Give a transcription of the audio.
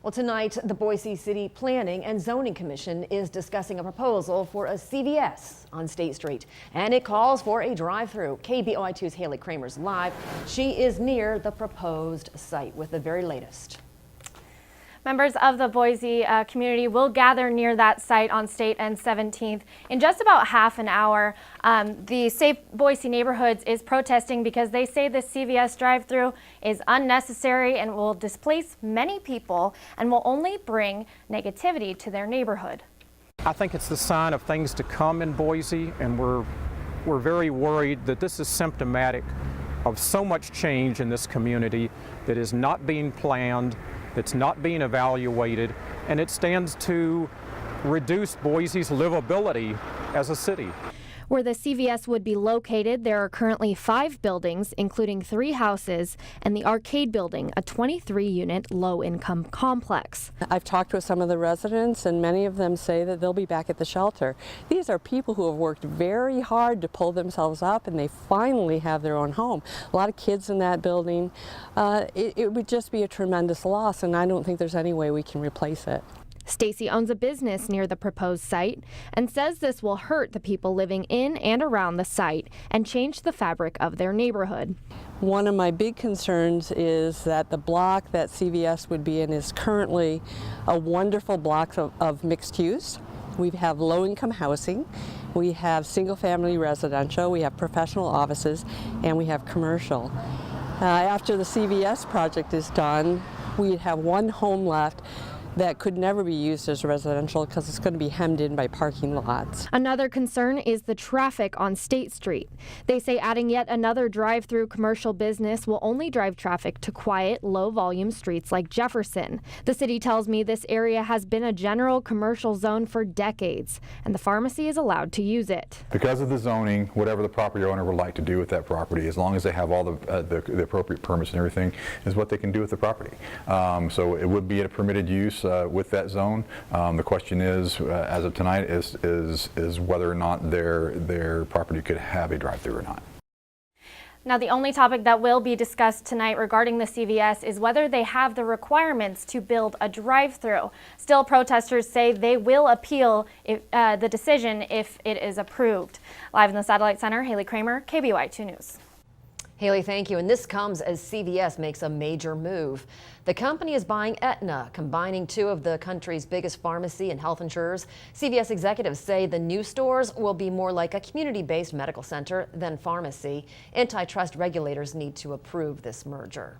Well, tonight, the Boise City Planning and Zoning Commission is discussing a proposal for a CVS on State Street, and it calls for a drive-through. KBOI2's Haley Kramer's live. She is near the proposed site with the very latest. Members of the Boise community will gather near that site on State and 17th in just about half an hour. The Safe Boise Neighborhoods is protesting because they say the CVS drive-through is unnecessary and will displace many people and will only bring negativity to their neighborhood. I think it's the sign of things to come in Boise, and we're very worried that this is symptomatic of so much change in this community that is not being planned, that's not being evaluated, and it stands to reduce Boise's livability as a city. Where the CVS would be located, there are currently 5 buildings, including 3 houses, and the arcade building, a 23-unit low-income complex. I've talked with some of the residents, and many of them say that they'll be back at the shelter. These are people who have worked very hard to pull themselves up, and they finally have their own home. A lot of kids in that building. It would just be a tremendous loss, and I don't think there's any way we can replace it. Stacy owns a business near the proposed site and says this will hurt the people living in and around the site and change the fabric of their neighborhood. One of my big concerns is that the block that CVS would be in is currently a wonderful block of mixed use. We have low-income housing, we have single-family residential, we have professional offices, and we have commercial. After the CVS project is done, we'd have one home left that could never be used as residential because it's going to be hemmed in by parking lots. Another concern is the traffic on State Street. They say adding yet another drive-through commercial business will only drive traffic to quiet, low-volume streets like Jefferson. The city tells me this area has been a general commercial zone for decades, and the pharmacy is allowed to use it. Because of the zoning, whatever the property owner would like to do with that property, as long as they have all the appropriate permits and everything, is what they can do with the property. So it would be a permitted use with that zone. The question is, as of tonight, is whether or not their property could have a drive-through or not. Now, the only topic that will be discussed tonight regarding the CVS is whether they have the requirements to build a drive-through. Still, protesters say they will appeal the decision if it is approved. Live in the Satellite Center, Haley Kramer, KBOI2 News. Haley, thank you. And this comes as CVS makes a major move. The company is buying Aetna, combining 2 of the country's biggest pharmacy and health insurers. CVS executives say the new stores will be more like a community-based medical center than pharmacy. Antitrust regulators need to approve this merger.